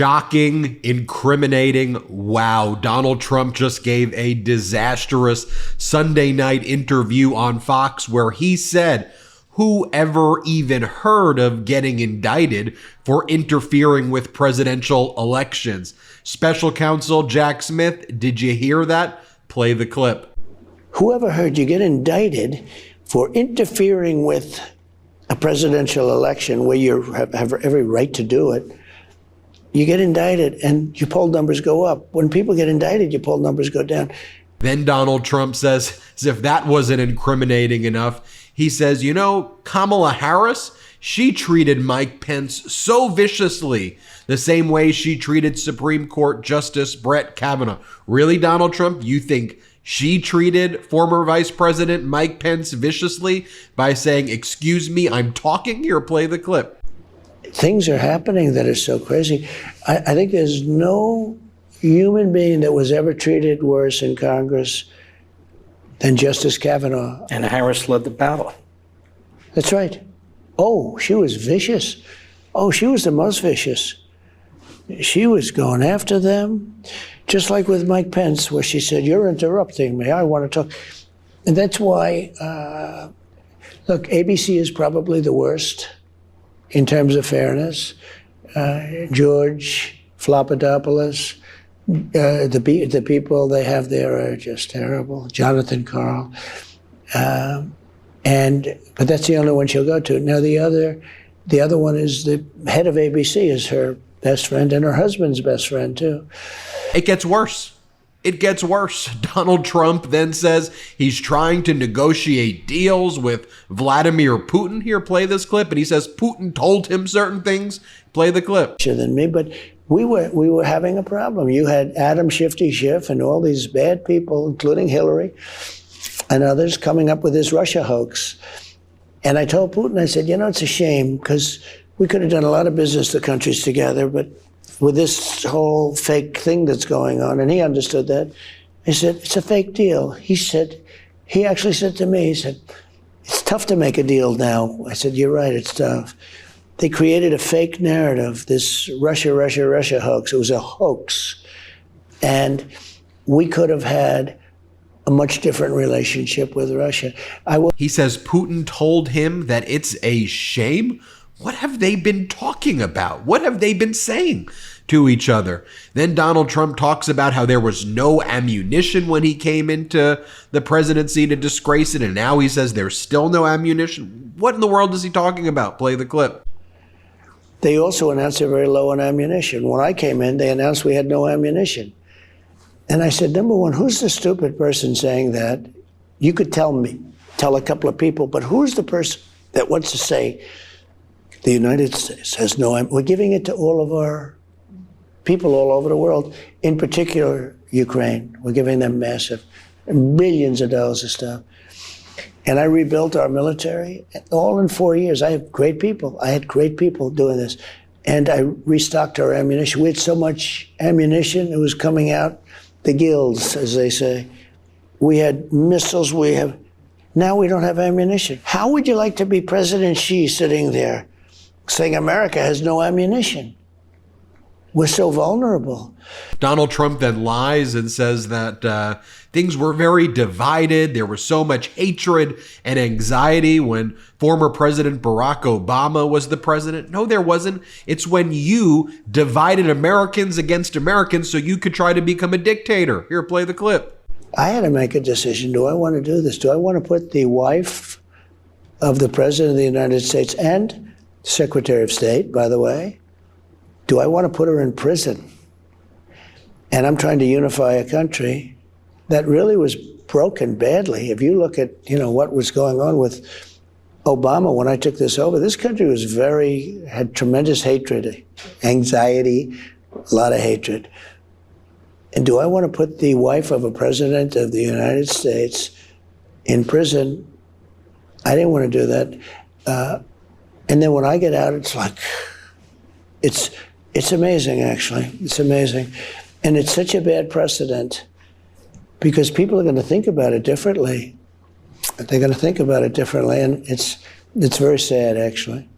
Shocking, incriminating. Wow. Donald Trump just gave a disastrous Sunday night interview on Fox where he said, whoever even heard of getting indicted for interfering with presidential elections? Special counsel Jack Smith, did you hear that? Play the clip. Whoever heard you get indicted for interfering with a presidential election where you have every right to do it? You get indicted and your poll numbers go up. When people get indicted, your poll numbers go down. Then Donald Trump says, as if that wasn't incriminating enough, he says, you know, Kamala Harris, she treated Mike Pence so viciously, the same way she treated Supreme Court Justice Brett Kavanaugh. Really, Donald Trump, you think she treated former Vice President Mike Pence viciously by saying, excuse me, I'm talking? Here, play the clip. Things are happening that are so crazy. I think there's no human being that was ever treated worse in Congress than Justice Kavanaugh. And Harris led the battle. That's right. Oh, she was vicious. Oh, she was the most vicious. She was going after them, just like with Mike Pence, where she said, you're interrupting me, I want to talk. And that's why, look, ABC is probably the worst in terms of fairness. George Flopadopoulos, the people they have there are just terrible. Jonathan Karl. But that's the only one she'll go to. Now the other one is the head of ABC is her best friend and her husband's best friend too. It gets worse. It gets worse. Donald Trump then says he's trying to negotiate deals with Vladimir Putin. Here, play this clip. And he says Putin told him certain things. Play the clip. Than me, but we were having a problem. You had Adam Shifty Schiff and all these bad people, including Hillary and others, coming up with this Russia hoax. And I told Putin, I said, you know, it's a shame because we could have done a lot of business, the countries together, but with this whole fake thing that's going on, and he understood that. I said, it's a fake deal. He actually said to me, he said, it's tough to make a deal now. I said, you're right, it's tough. They created a fake narrative, this Russia hoax. It was a hoax. And we could have had a much different relationship with Russia. He says Putin told him that it's a shame. What have they been talking about? What have they been saying to each other? Then Donald Trump talks about how there was no ammunition when he came into the presidency to disgrace it, and now he says there's still no ammunition. What in the world is he talking about? Play the clip. They also announced they're very low on ammunition. When I came in, they announced we had no ammunition. And I said, number one, who's the stupid person saying that? You could tell a couple of people, but who's the person that wants to say, the United States has no ammunition? We're giving it to all of our people all over the world, in particular Ukraine. We're giving them massive, billions of dollars of stuff. And I rebuilt our military, all in 4 years. I have great people. I had great people doing this. And I restocked our ammunition. We had so much ammunition, it was coming out the gills, as they say. We had missiles, now we don't have ammunition. How would you like to be President Xi sitting there saying America has no ammunition? We're so vulnerable. Donald Trump then lies and says that things were very divided. There was so much hatred and anxiety when former President Barack Obama was the president. No, there wasn't. It's when you divided Americans against Americans so you could try to become a dictator. Here, play the clip. I had to make a decision. Do I want to do this? Do I want to put the wife of the President of the United States and Secretary of State, by the way, do I want to put her in prison? And I'm trying to unify a country that really was broken badly. If you look at, what was going on with Obama when I took this over, this country was had tremendous hatred, anxiety, a lot of hatred. And do I want to put the wife of a president of the United States in prison? I didn't want to do that. And then when I get out, it's like, it's amazing, actually. It's amazing. And it's such a bad precedent because people are going to think about it differently. They're going to think about it differently, and it's very sad, actually.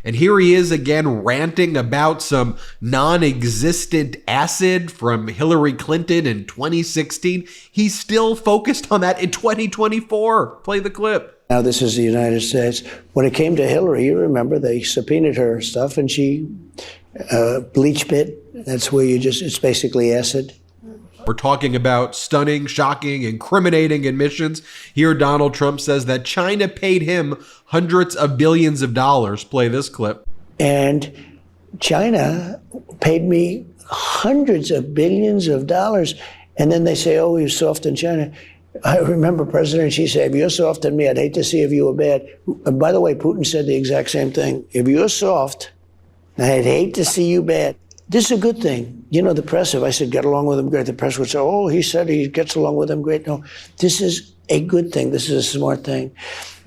And here he is again ranting about some non-existent acid from Hillary Clinton in 2016. He's still focused on that in 2024. Play the clip. Now this is the United States. When it came to Hillary, you remember they subpoenaed her stuff and she bleach bit. That's where it's basically acid. We're talking about stunning, shocking, incriminating admissions. Here, Donald Trump says that China paid him hundreds of billions of dollars. Play this clip. And China paid me hundreds of billions of dollars. And then they say, oh, you're soft in China. I remember President Xi said, if you're soft on me, I'd hate to see if you were bad. And by the way, Putin said the exact same thing. If you're soft, I'd hate to see you bad. This is a good thing. You know, the press, if I said get along with him great, the press would say, oh, he said he gets along with him great. No, this is a good thing. This is a smart thing.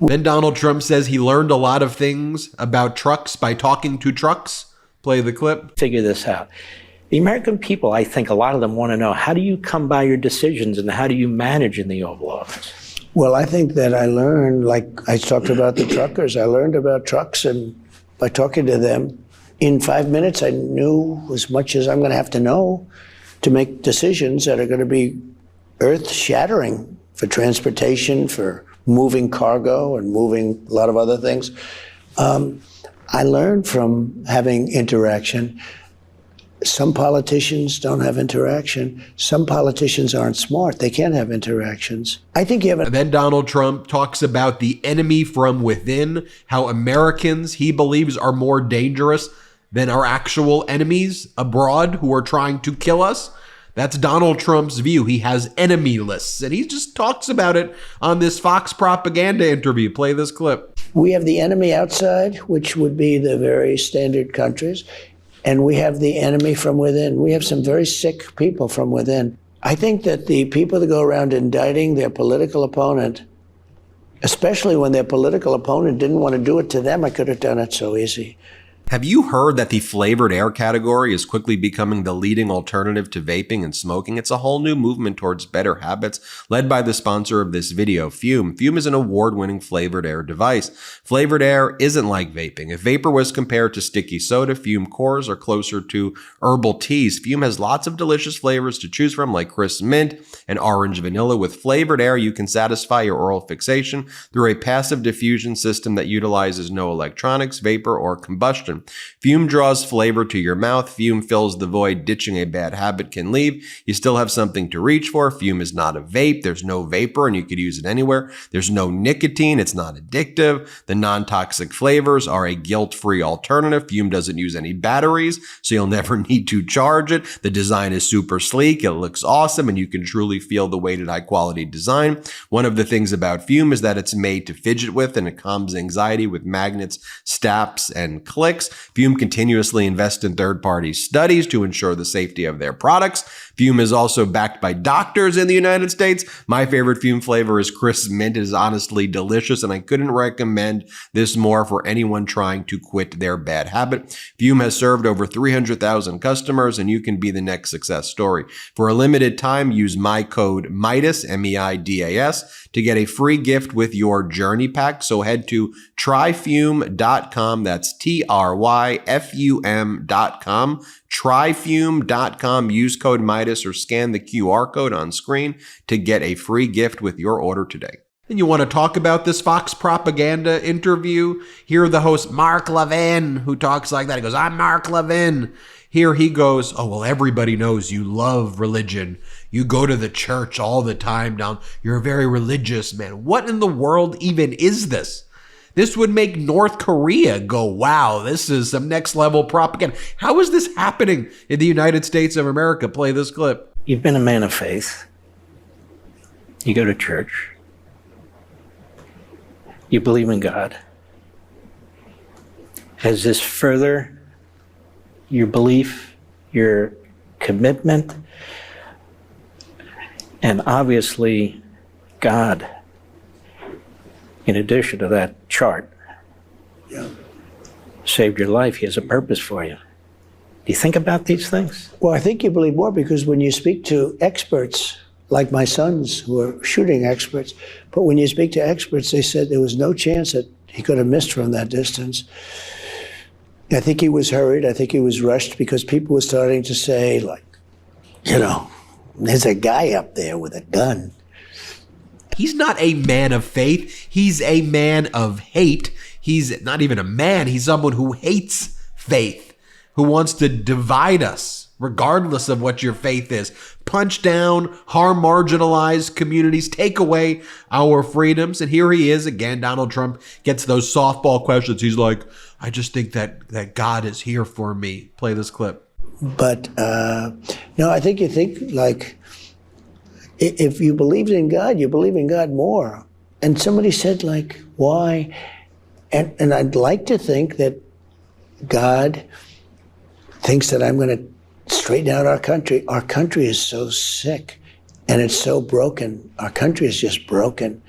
Then Donald Trump says he learned a lot of things about trucks by talking to trucks. Play the clip. Figure this out. The American people, I think a lot of them want to know, how do you come by your decisions and how do you manage in the Oval Office? Well, I think that I learned, like I talked about the truckers, I learned about trucks, and by talking to them, in 5 minutes, I knew as much as I'm going to have to know to make decisions that are going to be earth-shattering for transportation, for moving cargo and moving a lot of other things. I learned from having interaction. Some politicians don't have interaction. Some politicians aren't smart. They can't have interactions. I think you have And then Donald Trump talks about the enemy from within, how Americans, he believes, are more dangerous than our actual enemies abroad who are trying to kill us. That's Donald Trump's view. He has enemy lists, and he just talks about it on this Fox propaganda interview. Play this clip. We have the enemy outside, which would be the very standard countries, and we have the enemy from within. We have some very sick people from within. I think that the people that go around indicting their political opponent, especially when their political opponent didn't want to do it to them, I could have done it so easy. Have you heard that the flavored air category is quickly becoming the leading alternative to vaping and smoking? It's a whole new movement towards better habits, led by the sponsor of this video, Fume. Fume is an award-winning flavored air device. Flavored air isn't like vaping. If vapor was compared to sticky soda, Fume cores are closer to herbal teas. Fume has lots of delicious flavors to choose from, like crisp mint and orange vanilla. With flavored air, you can satisfy your oral fixation through a passive diffusion system that utilizes no electronics, vapor, or combustion. Fume draws flavor to your mouth. Fume fills the void ditching a bad habit can leave. You still have something to reach for. Fume is not a vape. There's no vapor and you could use it anywhere. There's no nicotine. It's not addictive. The non-toxic flavors are a guilt-free alternative. Fume doesn't use any batteries, so you'll never need to charge it. The design is super sleek. It looks awesome and you can truly feel the weighted high-quality design. One of the things about Fume is that it's made to fidget with and it calms anxiety with magnets, snaps, and clicks. Fume continuously invests in third-party studies to ensure the safety of their products. Fume is also backed by doctors in the United States. My favorite Fume flavor is crisp mint. It is honestly delicious, and I couldn't recommend this more for anyone trying to quit their bad habit. Fume has served over 300,000 customers, and you can be the next success story. For a limited time, use my code MIDAS, M-E-I-D-A-S, to get a free gift with your journey pack. So head to tryfume.com. That's TRYFUM.com. Tryfume.com. Use code MIDAS or scan the QR code on screen to get a free gift with your order today. And you want to talk about this Fox propaganda interview? Hear the host, Mark Levin, who talks like that. He goes, I'm Mark Levin. Here he goes, oh, well, everybody knows you love religion. You go to the church all the time down. You're a very religious man. What in the world even is this? This would make North Korea go, wow, this is some next level propaganda. How is this happening in the United States of America? Play this clip. You've been a man of faith. You go to church. You believe in God. Has this further your belief, your commitment, and obviously God, in addition to that chart, saved your life. He has a purpose for you. Do you think about these things? Well, I think you believe more because when you speak to experts, like my sons who are shooting experts, but when you speak to experts, they said there was no chance that he could have missed from that distance. I think he was hurried. I think he was rushed because people were starting to say, like, there's a guy up there with a gun. He's not a man of faith. He's a man of hate. He's not even a man. He's someone who hates faith, who wants to divide us, regardless of what your faith is. Punch down, harm marginalized communities, take away our freedoms. And here he is again. Donald Trump gets those softball questions. He's like, I just think that God is here for me. Play this clip. But no, I think you think, like, if you believed in God, you believe in God more. And somebody said, like, why? And I'd like to think that God thinks that I'm going to straighten out our country. Our country is so sick and it's so broken. Our country is just broken.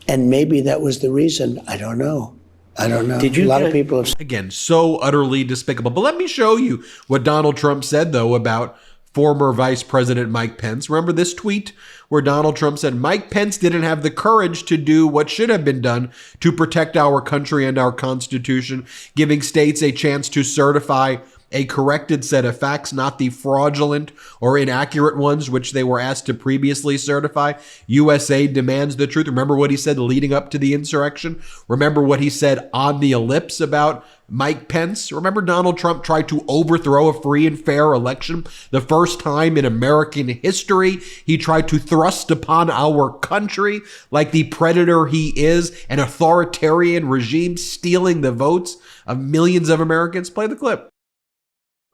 And maybe that was the reason. I don't know. A lot of people have... Again, so utterly despicable. But let me show you what Donald Trump said, though, about former Vice President Mike Pence. Remember this tweet where Donald Trump said, Mike Pence didn't have the courage to do what should have been done to protect our country and our Constitution, giving states a chance to certify a corrected set of facts, not the fraudulent or inaccurate ones which they were asked to previously certify. USA demands the truth. Remember what he said leading up to the insurrection? Remember what he said on the ellipse about Mike Pence? Remember Donald Trump tried to overthrow a free and fair election? The first time in American history, he tried to thrust upon our country, like the predator he is, an authoritarian regime stealing the votes of millions of Americans. Play the clip.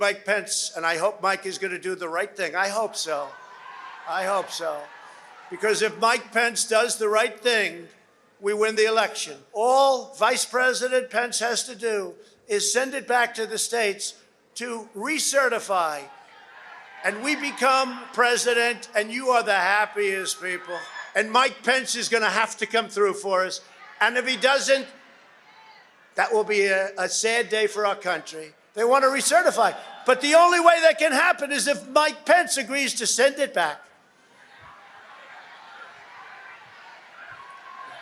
Mike Pence, and I hope Mike is going to do the right thing. I hope so. I hope so. Because if Mike Pence does the right thing, we win the election. All Vice President Pence has to do is send it back to the states to recertify. And we become president, and you are the happiest people. And Mike Pence is going to have to come through for us. And if he doesn't, that will be a sad day for our country. They want to recertify. But the only way that can happen is if Mike Pence agrees to send it back.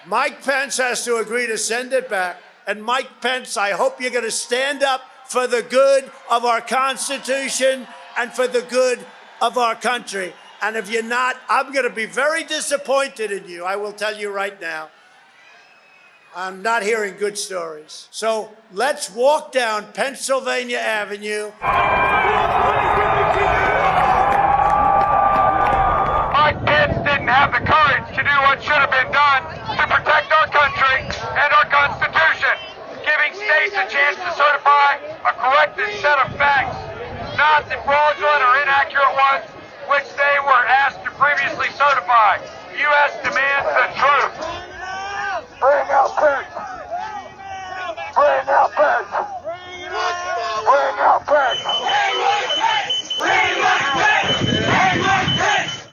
Mike Pence has to agree to send it back. And Mike Pence, I hope you're going to stand up for the good of our Constitution and for the good of our country. And if you're not, I'm going to be very disappointed in you. I will tell you right now. I'm not hearing good stories. So let's walk down Pennsylvania Avenue. Mike Pence didn't have the courage to do what should have been done to protect our country and our Constitution, giving states a chance to certify a corrected set of facts, not the fraudulent or inaccurate ones which they were asked to previously certify. U.S. demands the truth. Bring out Pence! Bring out Pence! Bring out Pence! Bring out Pence! Bring out Pence!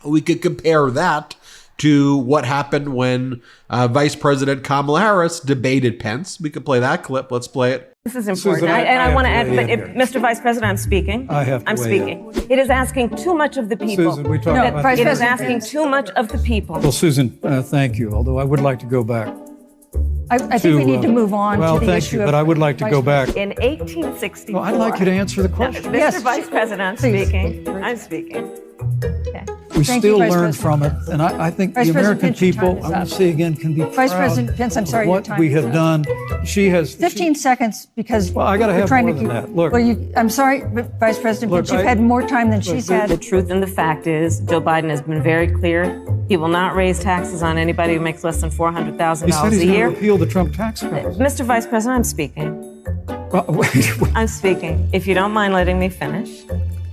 We could compare that to what happened when Vice President Kamala Harris debated Pence. We could play that clip. Let's play it. This is important. I want to add, but Mr. Vice President, I'm speaking. I'm speaking. It is asking too much of the people. Susan, we talked about it is asking too much of the people. Well, Susan, thank you. Although I would like to go back. I think we need to move on to the issue. But I would like to go back. In 1864. Well, I'd like you to answer the question. Mr. Vice President, I'm speaking. I'm speaking. Okay. We still learn from it, and I think the American people, I want to say again, can be proud Vice President Pence, I'm sorry, of what we have done. She has 15 seconds because well, I got to have more than that. Look, I'm sorry, but Vice President Pence, you've had more time than she's had. The truth and the fact is, Joe Biden has been very clear. He will not raise taxes on anybody who makes less than $400,000 he said he's a year. going to repeal the Trump tax cuts. Mr. Vice President, I'm speaking. Wait. I'm speaking. If you don't mind letting me finish,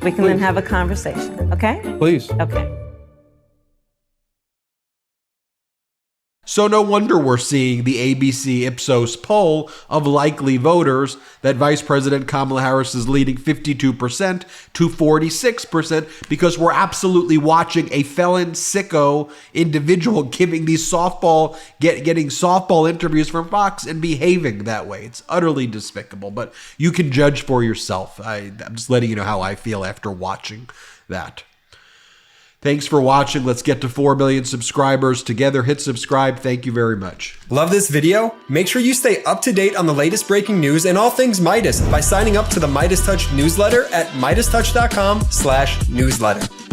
we can then have a conversation, okay? Please. Okay. So no wonder we're seeing the ABC Ipsos poll of likely voters that Vice President Kamala Harris is leading 52% to 46%, because we're absolutely watching a felon sicko individual giving these getting softball interviews from Fox and behaving that way. It's utterly despicable, but you can judge for yourself. I'm just letting you know how I feel after watching that. Thanks for watching. Let's get to 4 million subscribers together. Hit subscribe. Thank you very much. Love this video? Make sure you stay up to date on the latest breaking news and all things Midas by signing up to the MeidasTouch newsletter at MeidasTouch.com/newsletter.